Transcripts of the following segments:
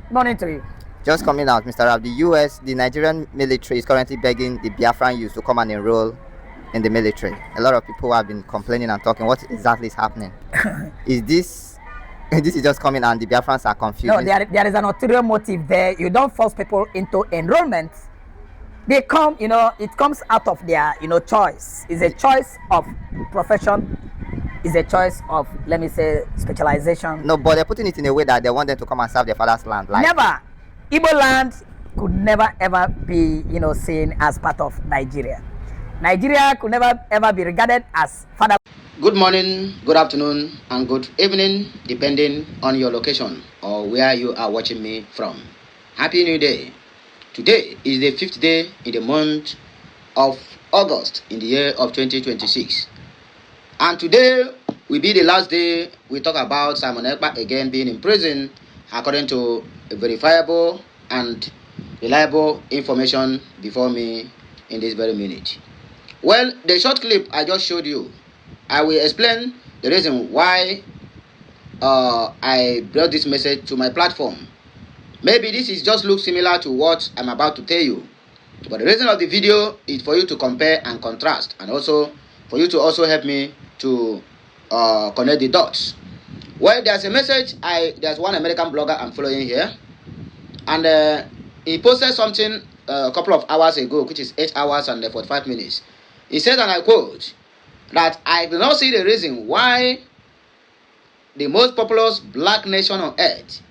Morning to you. Just coming out, Mr. Rab, the Nigerian military is currently begging the Biafran youth to come and enroll in the military. A lot of people have been complaining and talking. What exactly is happening? Is this is just coming and the Biafrans are confused? No, there is an ulterior motive there. You don't force people into enrollment. They come, it comes out of their, choice. It's a choice of profession. It's a choice of, let me say, specialization. No, but they're putting it in a way that they want them to come and serve their father's land. Never. Igbo land could never ever be, seen as part of Nigeria. Nigeria could never ever be regarded as father. Good morning, good afternoon, and good evening, depending on your location or where you are watching me from. Happy New Day. Today is the 5th day in the month of August in the year of 2026. And today will be the last day we talk about Simon Ekpa again being in prison according to verifiable and reliable information before me in this very minute. Well, the short clip I just showed you, I will explain the reason why I brought this message to my platform. Maybe this is just look similar to what I'm about to tell you, but the reason of the video is for you to compare and contrast, and also for you to also help me to connect the dots. Well, there's a message, there's one American blogger I'm following here, and he posted something a couple of hours ago, which is 8 hours and 45 minutes. He said, and I quote, that I do not see the reason why the most populous black nation on earth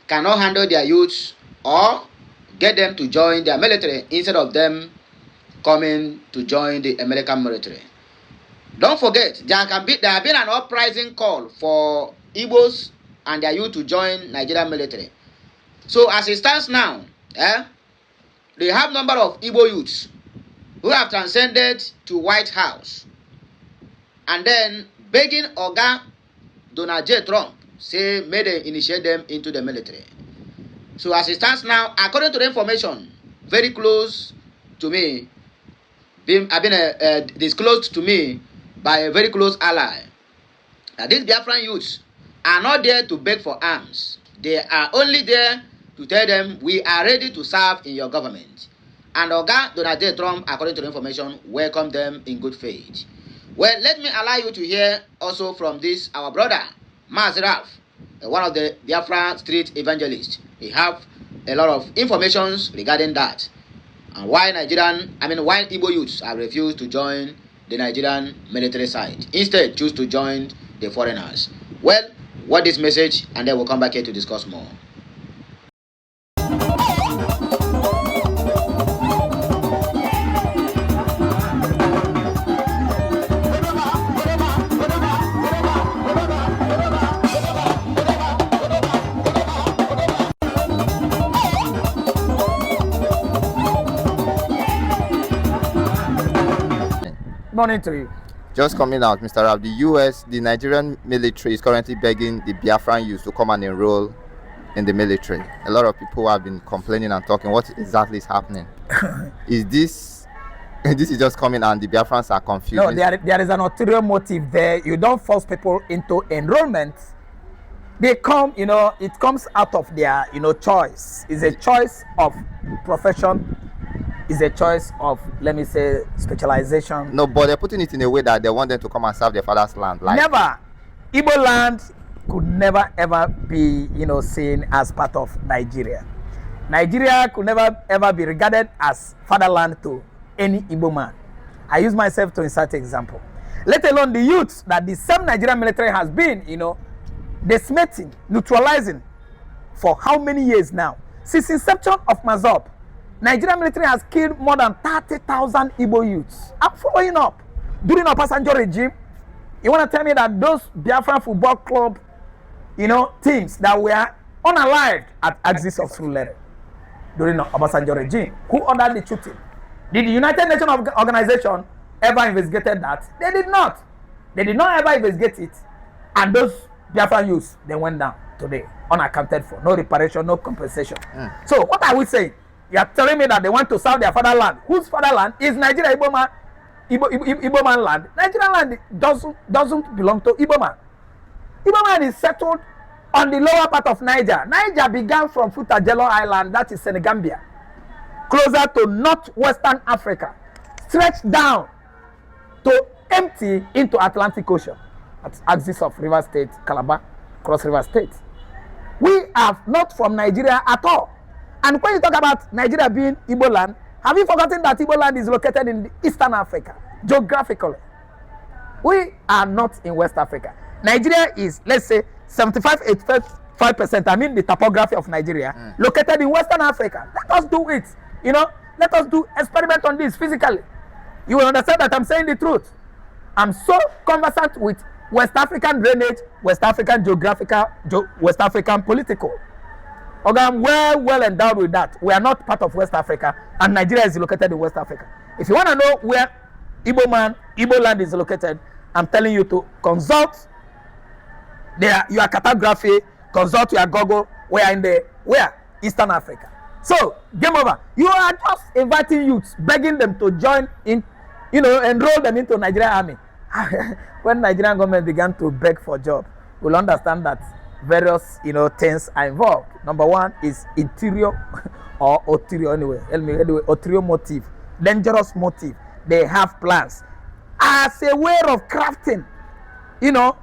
cannot handle their youths or get them to join their military instead of them coming to join the American military. Don't forget, there have been an uprising call for Igbos and their youth to join Nigerian military. So as it stands now, they have number of Igbo youths who have transcended to White House and then begging Oga Donald J. Trump say may they initiate them into the military. So as it stands now, according to the information very close to me, been disclosed to me by a very close ally, that these Biafran youths are not there to beg for arms. They are only there to tell them we are ready to serve in your government. And Oga Donald J. Trump, according to the information, welcomed them in good faith. Well, let me allow you to hear also from this our brother Mazi Ralph, one of the Biafra street evangelists. He have a lot of informations regarding that and why why Igbo youths have refused to join the Nigerian military side. Instead, choose to join the foreigners. Well, what this message, and then we'll come back here to discuss more. Morning to you. Just coming out, Mr. Rab, the Nigerian military is currently begging the Biafran youth to come and enroll in the military. A lot of people have been complaining and talking. What exactly is happening? Is this is just coming and the Biafrans are confused? No, there is an ulterior motive there. You don't force people into enrollment. They come, it comes out of their, choice. It's a choice of profession. It's a choice of, let me say, specialization. No, but they're putting it in a way that they want them to come and serve their father's land. Never. Igbo land could never ever be, seen as part of Nigeria. Nigeria could never ever be regarded as fatherland to any Igbo man. I use myself to insert example. Let alone the youths that the same Nigerian military has been, decimating, neutralizing for how many years now? Since inception of Mazop, Nigerian military has killed more than 30,000 Igbo youths. I'm following up. During our passenger regime, you want to tell me that those Biafran football club, teams that were unalived at axis of Ulterior during the Obasanjo regime, who ordered the shooting? Did the United Nations organization ever investigated that? They did not. They did not ever investigate it. And those Biafran youths, they went down today, unaccounted for. No reparation, no compensation. So what are we saying? You are telling me that they want to serve their fatherland. Whose fatherland is Nigeria? Igbo man land. Nigerian land doesn't belong to Igbo man. Igbo man is settled on the lower part of Niger. Niger began from Futajelo Island, that is Senegambia, closer to northwestern Africa, stretched down to empty into Atlantic Ocean at axis of River State, Calabar, Cross River State. We are not from Nigeria at all. And when you talk about Nigeria being Igbo land, have you forgotten that Igbo land is located in Eastern Africa, geographically? We are not in West Africa. Nigeria is, let's say, 75%, I mean the topography of Nigeria, located in Western Africa. Let us do it, you know, let us do experiment on this physically. You will understand that I'm saying the truth. I'm so conversant with West African drainage, West African geographical, West African political. Okay, I'm well endowed with that. We are not part of West Africa, and Nigeria is located in West Africa. If you want to know where Igbo land is located, I'm telling you to consult your cartography, consult your Google. We are in Eastern Africa. So, game over. You are just inviting youths, begging them to join in, you know, enroll them into Nigerian army. When Nigerian government began to beg for job, we'll understand that various, you know, things are involved. Number one is interior or ulterior anyway, ulterior motive, dangerous motive. They have plans as a way of crafting, you know,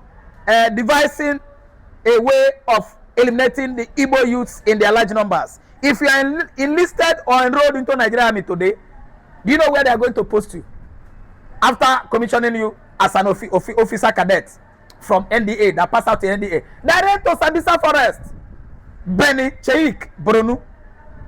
devising a way of eliminating the Igbo youths in their large numbers. If you are enlisted or enrolled into Nigerian army today, do you know where they are going to post you? After commissioning you as an officer cadet from NDA that passed out to NDA, direct to Sambisa Forest, Beni, Cheik, Brunu.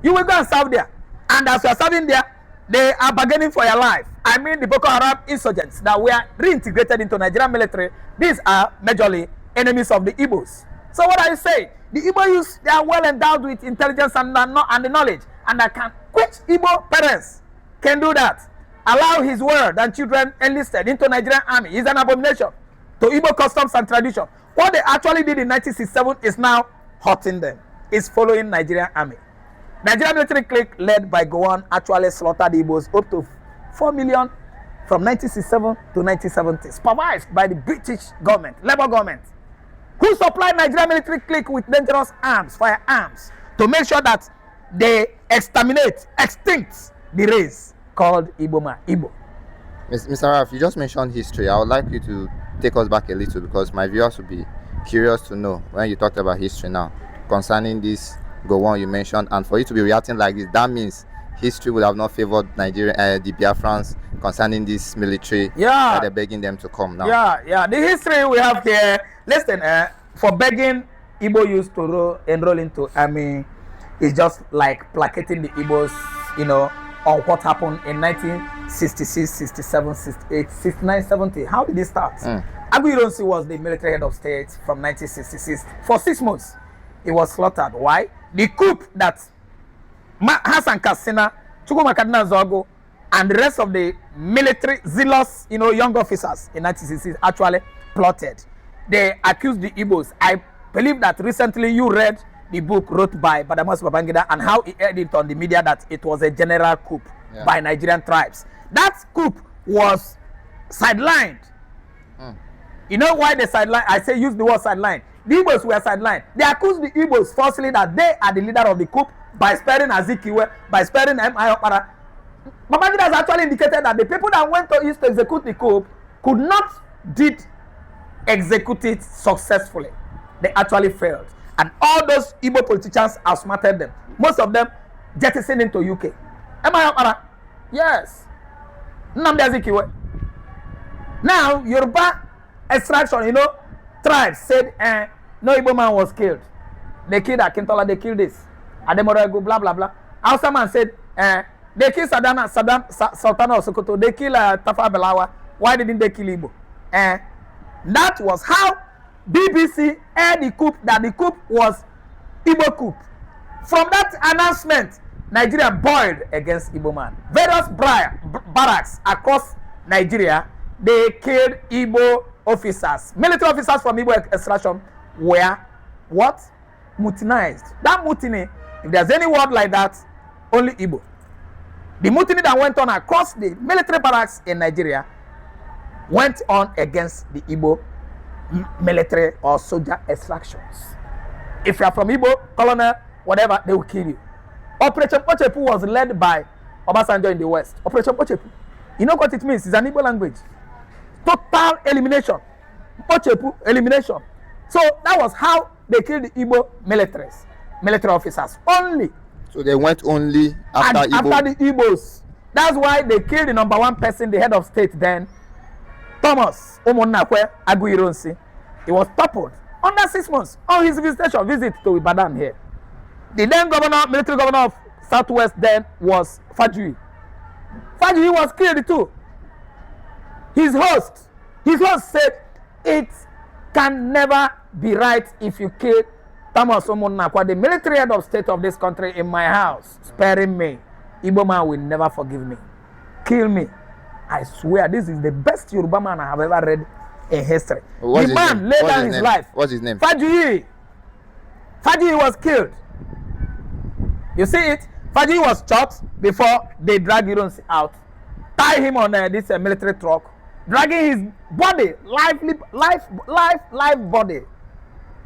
You will go and serve there. And as you are serving there, they are bargaining for your life. I mean the Boko Haram insurgents that were reintegrated into Nigerian military. These are majorly enemies of the Igbos. So what are you saying? The Igbo youths, they are well endowed with intelligence and the knowledge. And which Igbo parents can do that? Allow his word and children enlisted into Nigerian army is an abomination to Igbo customs and tradition. What they actually did in 1967 is now hurting them. Is following Nigerian army. Nigerian military clique led by Gowon actually slaughtered Igbos up to 4 million from 1967 to 1970, supervised by the British government, Labour government, who supplied Nigerian military clique with dangerous arms, firearms, to make sure that they extinct the race called Igbo. Mr. Ralph, you just mentioned history. I would like you to take us back a little because my viewers will be curious to know when you talked about history now concerning this Gowon you mentioned, and for you to be reacting like this, that means history would have not favored Nigeria, the Biafrans concerning this military. Yeah, they're begging them to come now. Yeah. The history we have here. Listen, for begging Igbo youths to enroll into army is just like placating the Igbos, you know, on what happened in 1966, 67, 68, 69, 70. How did it start? Agu Ironsi was the military head of state from 1966. For 6 months, he was slaughtered. Why? The coup that Hassan Kassina, Chukuma Kadina Zogo, and the rest of the military zealous, you know, young officers in 1966 actually plotted. They accused the Igbos. I believe that recently you read the book wrote by Badamos Babangida and how he aired it on the media that it was a general coup by Nigerian tribes. That coup was sidelined. You know why they sidelined? I say use the word sidelined. The Igbos were sidelined. They accused the Igbos falsely that they are the leader of the coup by sparing Azikiwe, by sparing M.I. Okpara. Babangida has actually indicated that the people that went to East to execute the coup could not execute it successfully. They actually failed. And all those Igbo politicians outsmarted them. Most of them jettisoned into UK. M.I. Okpara? Yes. Nnamdi Azikiwe. Now, Yoruba extraction, you know, tribes said, no Igbo man was killed. They killed Akintola, they killed this. Ademorego, blah, blah, blah. Hausa man said, they killed Sultan of Sokoto, they killed Tafa Belawa. Why didn't they kill Igbo? That was how BBC aired the coup, that the coup was Igbo coup. From that announcement, Nigeria boiled against Igbo man. Various barracks across Nigeria, they killed Igbo officers. Military officers from Igbo extraction were what? Mutinized. That mutiny, if there's any word like that, only Igbo. The mutiny that went on across the military barracks in Nigeria went on against the Igbo military or soldier extractions. If you are from Igbo, colonel, whatever, they will kill you. Operation Pochepu was led by Obasanjo in the West. Operation Pochepu. You know what it means? It's an Igbo language. Total elimination. Pochepu, elimination. So that was how they killed the Igbo military officers. Only. So they went only after Igbo. After the Igbos. That's why they killed the number one person, the head of state then, Thomas Omonakwe Aguironsi. He was toppled under 6 months on his visit to Ibadan here. The then military governor of Southwest then was Fajui. Fajui was killed too. His host said it can never be right if you kill Thomas Omonakwa, the military head of state of this country, in my house, sparing me. Igbo man will never forgive me. Kill me. I swear this is the best Yoruba man I have ever read in history. The man laid down his life. What's his name? Fajui. Fajui was killed. You see it? Fajui was shot before they dragged Ironsi out. Tie him on this military truck. Dragging his body, live body.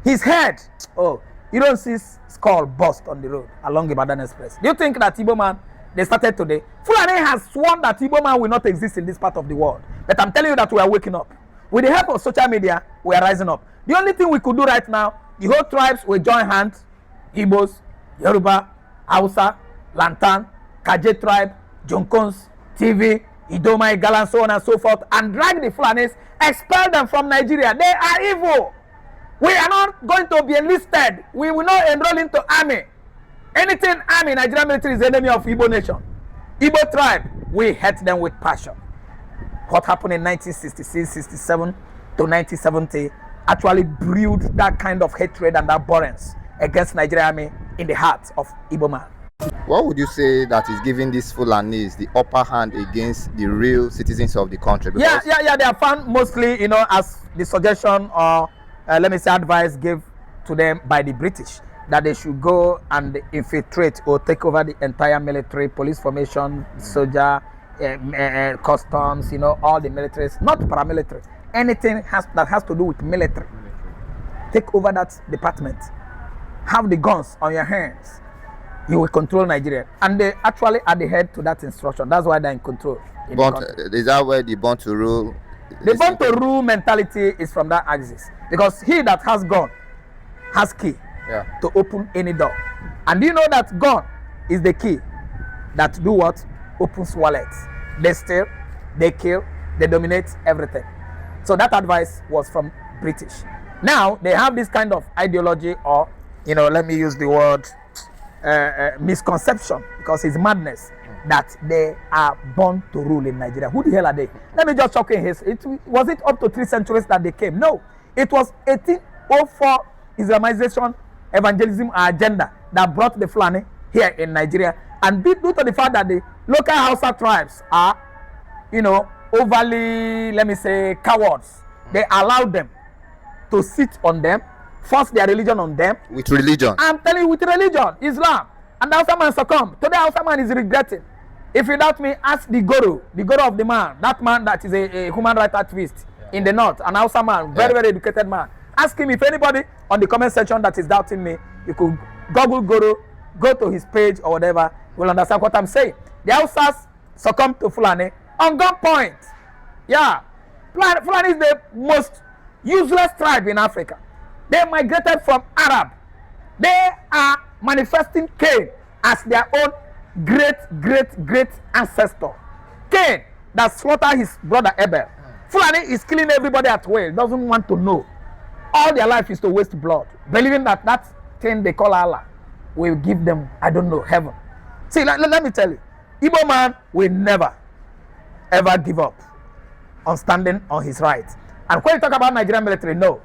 His head. Oh, Ironsi's skull burst on the road along Ibadan Express. Do you think that Igbo man, they started today? Fulani has sworn that Igbo man will not exist in this part of the world. But I'm telling you that we are waking up. With the help of social media, we are rising up. The only thing we could do right now, the whole tribes will join hands. Igbos, Yoruba, Hausa, Lantan, Kaje tribe, Jonkons, TV, Idoma, Igala, so on and so forth, and drag the Fulanis, expel them from Nigeria. They are evil. We are not going to be enlisted. We will not enroll into army. Anything army, Nigerian military is the enemy of Igbo nation. Igbo tribe, we hate them with passion. What happened in 1966, 67 to 1970 actually brewed that kind of hatred and abhorrence against Nigerian army in the heart of Igbo man. What would you say that is giving these Fulanis the upper hand against the real citizens of the country? Because yeah. They are found mostly, as the suggestion or let me say advice given to them by the British, that they should go and infiltrate or take over the entire military, police formation, soldier, customs, all the militaries, not paramilitary. Anything that has to do with military. Take over that department. Have the guns on your hands. You will control Nigeria. And they actually adhere to that instruction. That's why they're in control. Is that where the born to rule? The born to rule mentality is from that axis. Because he that has gun has key to open any door. And do you know that gun is the key that do what? Opens wallets. They steal, they kill, they dominate everything. So that advice was from British. Now they have this kind of ideology, or let me use the word misconception, because it's madness, that they are born to rule in Nigeria. Who the hell are they? Let me just shock in his. Was it up to 3 centuries that they came? No. It was 1804 Islamization, evangelism agenda that brought the Fulani here in Nigeria. And due to the fact that the local Hausa tribes are, overly, let me say, cowards, they allowed them to sit on them, force their religion on them. With religion? I'm telling you, with religion, Islam. And the Hausa man succumbed. Today, Hausa man is regretting. If you doubt me, ask the guru of the man, that man that is a human rights activist in the north, an Hausa man, very, very educated man. Ask him if anybody on the comment section that is doubting me, you could Google guru, go to his page or whatever, you will understand what I'm saying. The Hausas succumbed to Fulani on gunpoint. Yeah. Fulani is the most useless tribe in Africa. They migrated from Arab. They are manifesting Cain as their own great ancestor. Cain that slaughtered his brother Abel. Fulani is killing everybody at will, doesn't want to know. All their life is to waste blood, believing that thing they call Allah will give them, heaven. See, let me tell you, Igbo man will never, ever give up on standing on his rights. And when you talk about Nigerian military, no,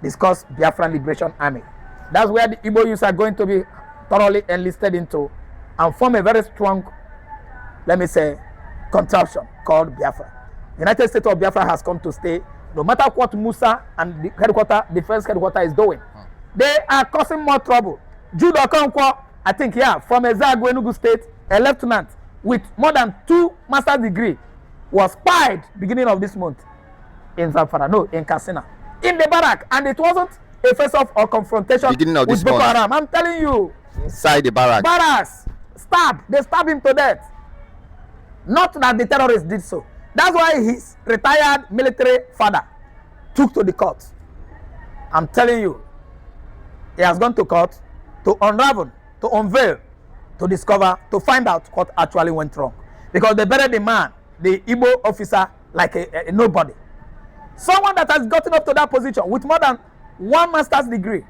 discuss Biafran Liberation Army. That's where the Igbo youths are going to be thoroughly enlisted into and form a very strong, let me say, contraption called Biafra. United States of Biafra has come to stay. No matter what Musa and the defense headquarters is doing, they are causing more trouble. Jude Okonkwo, I think, from Ezagwe, Enugu State, a lieutenant with more than 2 master's degree, was spied beginning of this month in Zamfara, in Katsina, in the barrack, and it wasn't a face-off or confrontation Beginning of with this Boko month. Haram. I'm telling you. Inside the barrack. Barras, they stab him to death. Not that the terrorists did so. That's why his retired military father took to the court. I'm telling you, he has gone to court to unravel, to unveil, to discover, to find out what actually went wrong. Because they buried the man, the Igbo officer, like a nobody. Someone that has gotten up to that position with more than 1 master's degree.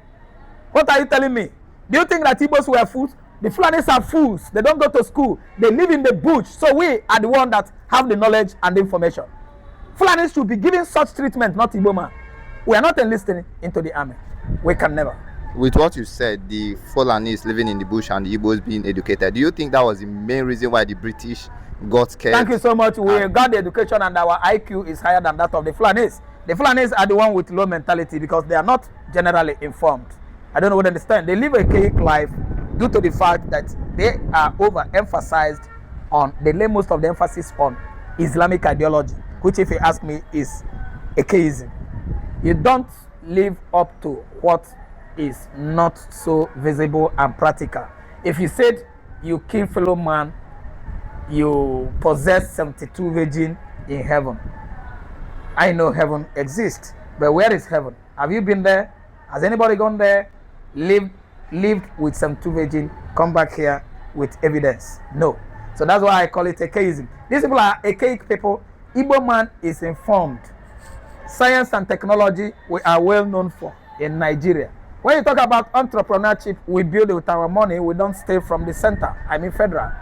What are you telling me? Do you think that Igbos were fools? The Fulanis are fools. They don't go to school. They live in the bush. So we are the ones that have the knowledge and the information. Fulanis should be given such treatment, not Igbo man. We are not enlisting into the army. We can never. With what you said, the Fulanis living in the bush and the Igbos being educated, do you think that was the main reason why the British got scared? Thank you so much. We got the education and our IQ is higher than that of the Fulanis. The Fulanis are the one with low mentality because they are not generally informed. I don't know what they understand. They live a chaotic life due to the fact that they are overemphasized on, they lay most of the emphasis on Islamic ideology, which if you ask me is atheism. You don't live up to what is not so visible and practical. If you said you kill fellow man, you possess 72 virgin in heaven. I know heaven exists, but where is heaven? Have you been there? Has anybody gone there? Lived with 72 virgin, come back here with evidence? No. So that's why I call it atheism. These people are archaic people. Igbo man is informed. Science and technology we are well known for in Nigeria. When you talk about entrepreneurship, we build it with our money. We don't stay from the center. I mean federal.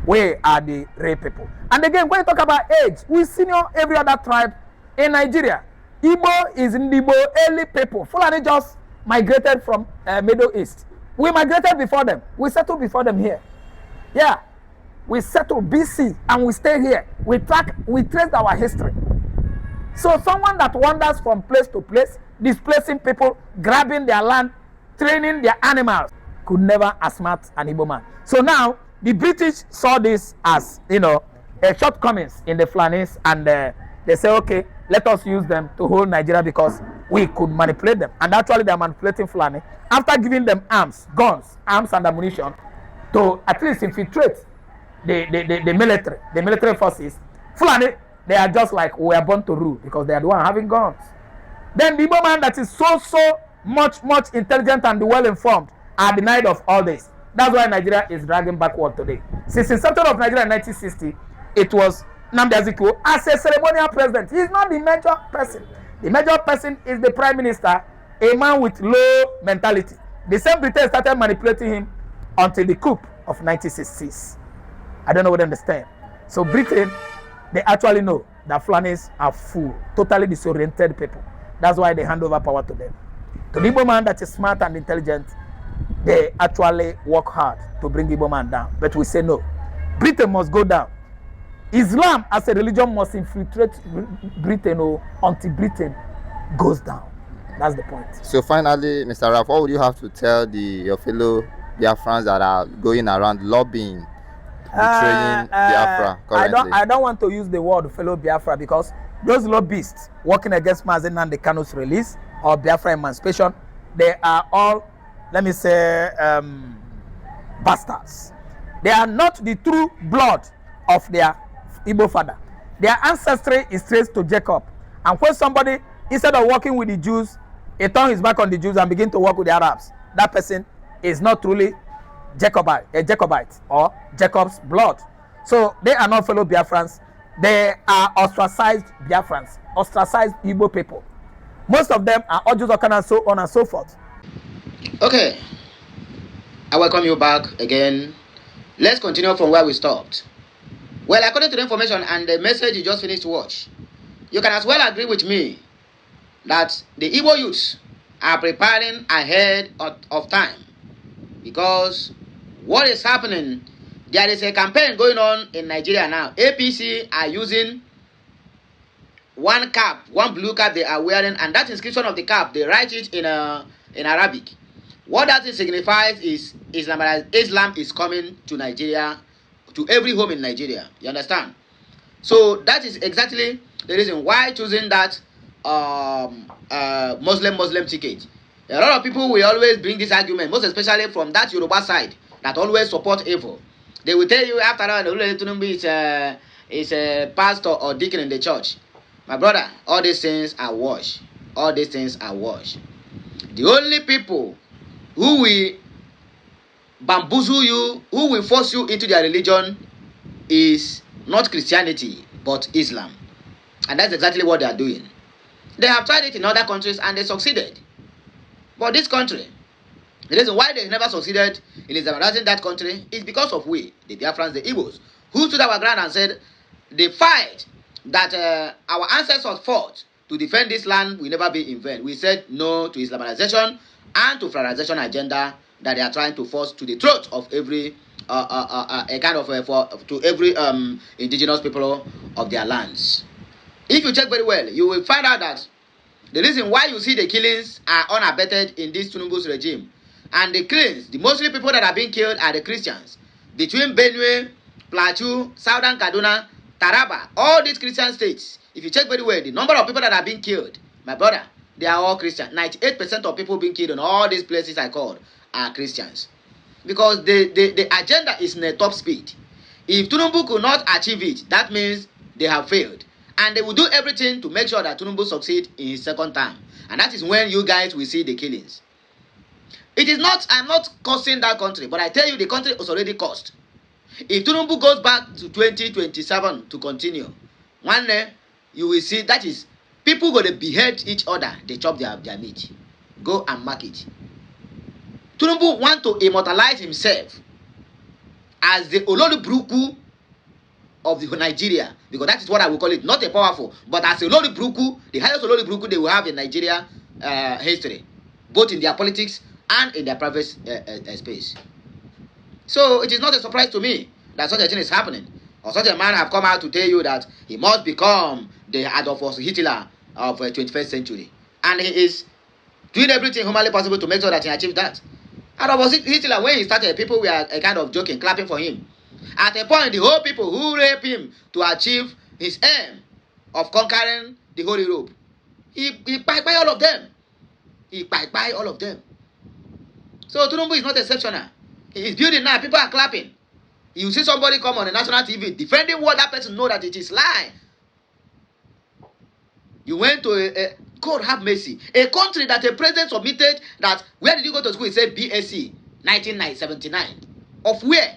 We are the real people. And again, when you talk about age, we senior every other tribe in Nigeria. Igbo is Igbo early people. Fulani just migrated from Middle East. We migrated before them. We settled before them here. Yeah. We settled BC and we stay here. We trace our history. So someone that wanders from place to place, displacing people, grabbing their land, training their animals, could never outsmart an Igbo man. So now, the British saw this as, a shortcomings in the Fulanis, and they say, okay, let us use them to hold Nigeria because we could manipulate them. And actually, they are manipulating Fulani after giving them arms and ammunition to at least infiltrate the military forces. Fulani, they are just like, we are born to rule because they are the one having guns. Then the Igbo man that is so much intelligent and well informed are denied of all this. That's why Nigeria is dragging backward today. Since the inception of Nigeria in 1960, it was Nnamdi Azikiwe as a ceremonial president. He is not the major person. The major person is the prime minister, a man with low mentality. The same Britain started manipulating him until the coup of 1966. I don't know what they understand. So Britain, they actually know that Fulanis are fool, totally disoriented people. That's why they hand over power to them. To the Igbo man that is smart and intelligent, they actually work hard to bring Igbo man down. But we say no. Britain must go down. Islam as a religion must infiltrate Britain until Britain goes down. That's the point. So finally, Mr. Raf, what would you have to tell your fellow Biafrans that are going around lobbying, betraying Biafra currently? I don't want to use the word fellow Biafra because those lobbyists working against Mazen Nnamdi Kanu's release or Biafra emancipation, they are all, let me say, bastards. They are not the true blood of their Igbo father. Their ancestry is traced to Jacob. And when somebody, instead of working with the Jews, he turned his back on the Jews and began to work with the Arabs, that person is not truly a Jacobite or Jacob's blood. So they are not fellow Biafrans. They are ostracized Biafrans, ostracized Igbo people. Most of them are Ojuzokana and so on and so forth. Okay, I welcome you back again. Let's continue from where we stopped. Well, according to the information and the message you just finished to watch, you can as well agree with me that the Igbo youths are preparing ahead of time, because what is happening, there is a campaign going on in Nigeria now. APC are using one cap, one blue cap they are wearing, and that inscription of the cap, they write it in Arabic. What that signifies is Islam is coming to Nigeria, to every home in Nigeria. You understand? So that is exactly the reason why choosing that Muslim ticket. A lot of people will always bring this argument, most especially from that Yoruba side that always support evil. They will tell you after all, Tinubu is a pastor or deacon in the church. My brother, all these things are wash. All these things are wash. The only people who will bamboozle you, who will force you into their religion is not Christianity, but Islam. And that's exactly what they are doing. They have tried it in other countries and they succeeded. But this country, the reason why they never succeeded in Islamizing that country is because of we, the Biafrans, the Igbos, who stood our ground and said the fight that our ancestors fought to defend this land will never be in vain. We said no to Islamization and to federalization agenda that they are trying to force to the throat of every to every indigenous people of their lands. If you check very well, you will find out that the reason why you see the killings are unabated in this Tinubu's regime, and the killings, the mostly people that are being killed are the Christians. Between Benue, Plateau, Southern Kaduna, Taraba, all these Christian states, if you check very well, the number of people that are being killed, my brother, they are all Christian. 98% of people being killed in all these places I called are Christians. Because the agenda is in a top speed. If Tinubu could not achieve it, that means they have failed. And they will do everything to make sure that Tinubu succeed in his second term. And that is when you guys will see the killings. It is not, I'm not cursing that country, but I tell you the country is already cursed. If Tinubu goes back to 2027 to continue, one day you will see that is people going to behead each other, they chop their meat. Go and mark it. Tinubu want to immortalize himself as the Oloribruku of the Nigeria, because that is what I will call it, not a powerful, but as a Oloribruku, the highest Oloribruku they will have in Nigeria history, both in their politics and in their private space. So it is not a surprise to me that such a thing is happening, or such a man have come out to tell you that he must become the Adolf Hitler of 21st century, and he is doing everything humanly possible to make sure that he achieves that. Adolf Hitler, when he started, people were kind of joking, clapping for him. At a point, the whole people who raped him to achieve his aim of conquering the Holy Rope, he bye all of them. He bye all of them. So Tinubu is not exceptional. He is building now. People are clapping. You see somebody come on the national TV defending what that person know that it is lie. You went to God have mercy, a country that a president submitted that, where did you go to school? He said BSc 1979. Of where?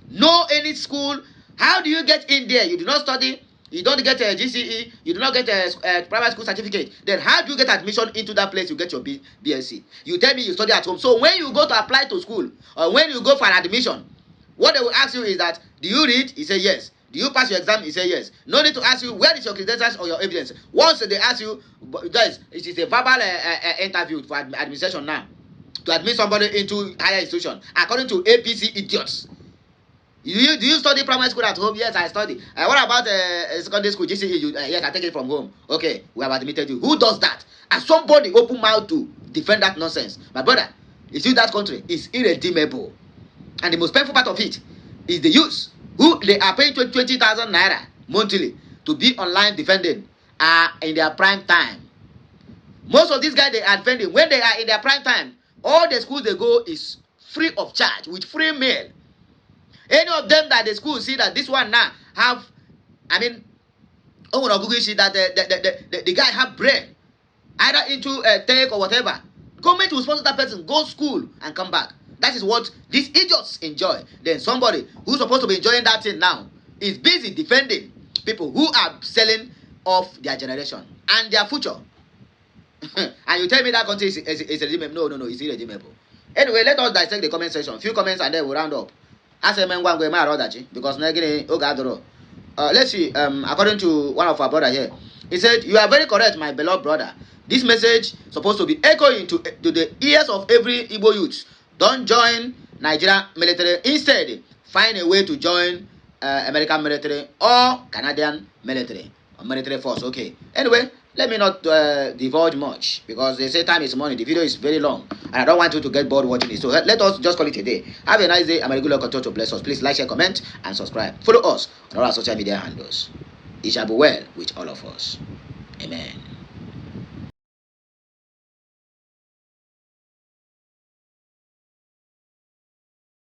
No any school. How do you get in there? You do not study. You don't get a GCE. You do not get a private school certificate. Then how do you get admission into that place? You get your BSc. You tell me you study at home. So when you go to apply to school, or when you go for an admission, what they will ask you is that, do you read? He say yes. Do you pass your exam? He say yes. No need to ask you, where is your credentials or your evidence? Once they ask you, guys, it is a verbal interview for administration now, to admit somebody into higher institution, according to APC idiots. Do you study primary school at home? Yes, I study. What about secondary school, GCE? Yes, I take it from home. Okay, we have admitted you. Who does that? And somebody open mouth to defend that nonsense. My brother, you see that country is irredeemable. And the most painful part of it is the youth who they are paying 20,000 naira monthly to be online defending are in their prime time. Most of these guys they are defending when they are in their prime time. All the schools they go is free of charge with free meal. Any of them that the school see that this one now have, I mean, that the guy have brain, either into tech or whatever. Government will sponsor that person, go school and come back. That is what these idiots enjoy. Then somebody who's supposed to be enjoying that thing now is busy defending people who are selling off their generation and their future. And you tell me that country is redeemable? No, it's irredeemable. Anyway, let us dissect the comment section. Few comments and then we'll round up. Because let's see, according to one of our brother here, he said, you are very correct, my beloved brother. This message supposed to be echoing to the ears of every Igbo youth. Don't join Nigerian military. Instead, find a way to join American military or Canadian military or military force. Okay. Anyway, let me not divulge much because they say time is money. The video is very long and I don't want you to get bored watching it. So let us just call it a day. Have a nice day. I'm a regular continue to bless us. Please like, share, comment, and subscribe. Follow us on all our social media handles. It shall be well with all of us. Amen.